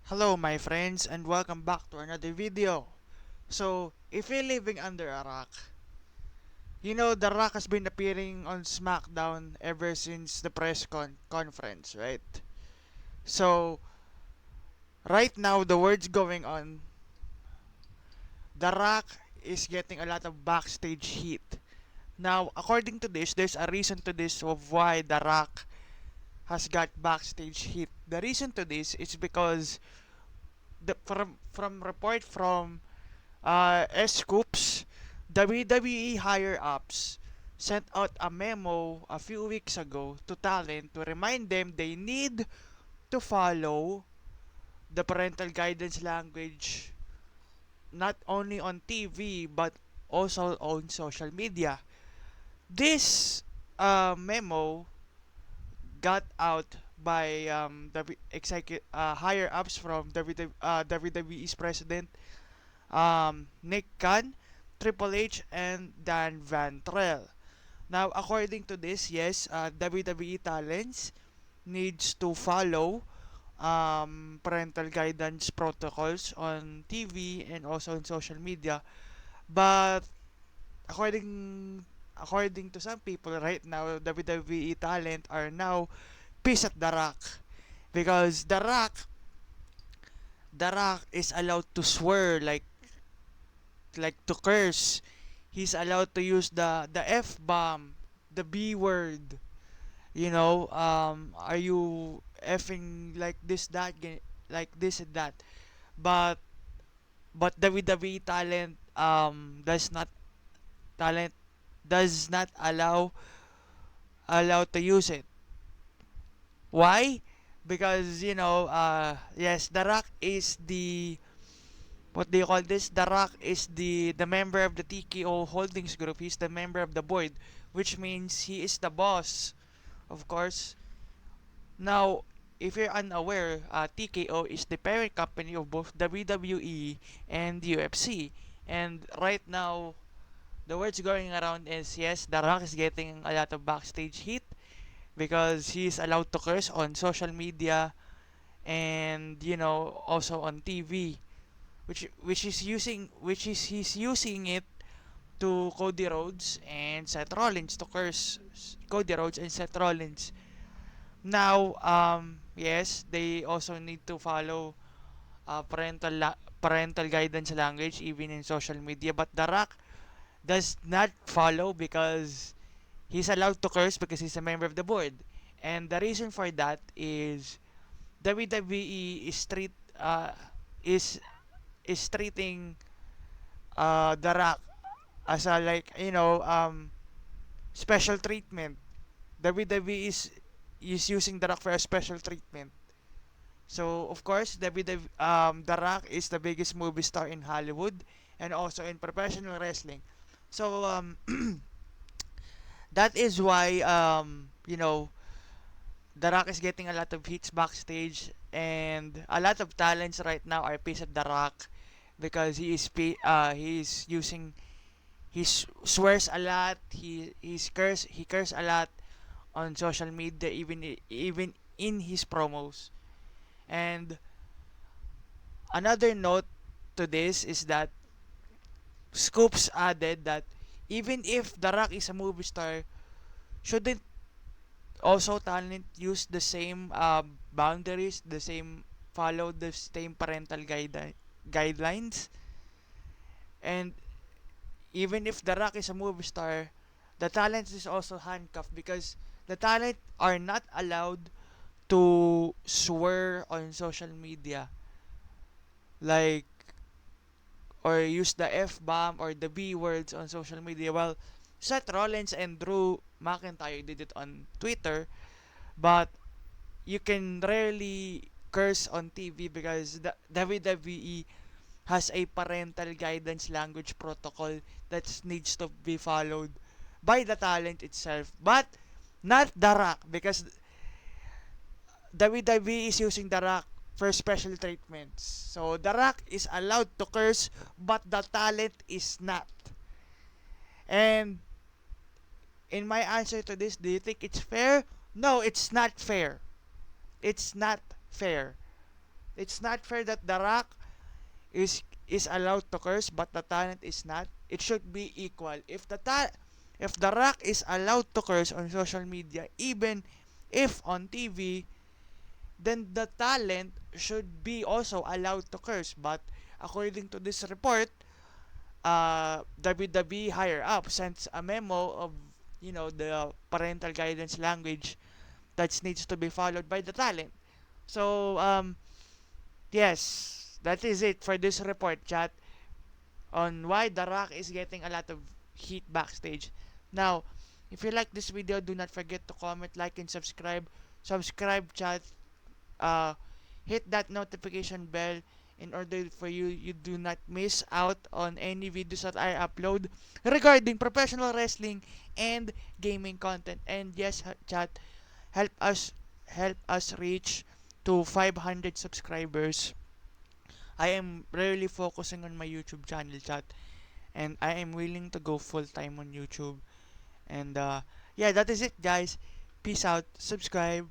Hello my friends and welcome back to another video. So, if you're living under a rock, you know The Rock has been appearing on SmackDown ever since the conference, right? So, right now the word's going on, The Rock is getting a lot of backstage heat. Now, according to this, there's a reason to this of why The Rock has got backstage heat. The reason to this is because from report from Scoops, WWE higher ups sent out a memo a few weeks ago to talent to remind them they need to follow the parental guidance language not only on TV but also on social media. This memo got out by the higher ups from WWE's president Nick Khan, Triple H, and Dan Van Trell. Now, according to this, yes, WWE talents needs to follow parental guidance protocols on TV and also on social media. But according according to some people right now, WWE talent are now pissed at The Rock because The Rock is allowed to swear like to curse. He's allowed to use the F bomb, the B word. Are you effing like this like this and that? But WWE talent does not allow to use it. Why? Because yes, The Rock is the what do you call this? The Rock is the member of the TKO Holdings Group. He's the member of the board, which means he is the boss, of course. Now, if you're unaware, TKO is the parent company of both WWE and UFC. And right now, the words going around is yes, The Rock is getting a lot of backstage heat because he's allowed to curse on social media and also on TV, which is he's using it to Cody Rhodes and Seth Rollins to curse Cody Rhodes and Seth Rollins. Now, yes, they also need to follow parental guidance language even in social media. But The Rock does not follow because he's allowed to curse because he's a member of the board. And the reason for that is WWE is is treating The Rock as a special treatment. WWE is using The Rock for a special treatment. So of course, The Rock is the biggest movie star in Hollywood and also in professional wrestling. So that is why The Rock is getting a lot of hits backstage, and a lot of talents right now are pissed at The Rock because he's using swears a lot. He curse a lot on social media, even in his promos. And another note to this is that Scoops added that even if The Rock is a movie star, shouldn't also talent use the same boundaries, follow the same guidelines? And even if The Rock is a movie star, the talent is also handcuffed because the talent are not allowed to swear on social media, like, or use the F bomb or the B words on social media. Well, Seth Rollins and Drew McIntyre did it on Twitter, but you can rarely curse on TV because the WWE has a parental guidance language protocol that needs to be followed by the talent itself, but not The Rock because WWE is using The Rock for special treatments. So The Rock is allowed to curse, but the talent is not. And in my answer to this, do you think it's fair? No, it's not fair. It's not fair. It's not fair that The Rock is allowed to curse but the talent is not. It should be equal. If The Rock is allowed to curse on social media, even if on TV, then the talent should be also allowed to curse. But according to this report, WWE higher up sends a memo of the parental guidance language that needs to be followed by the talent. So yes, that is it for this report, chat, on why The Rock is getting a lot of heat backstage. Now, if you like this video, do not forget to comment, like, and subscribe. Subscribe, chat. Uh, hit that notification bell in order for you do not miss out on any videos that I upload regarding professional wrestling and gaming content. And yes, chat, help us help us reach to 500 subscribers. I am really focusing on my YouTube channel, chat, and I am willing to go full time on YouTube. And yeah, that is it, guys. Peace out. Subscribe.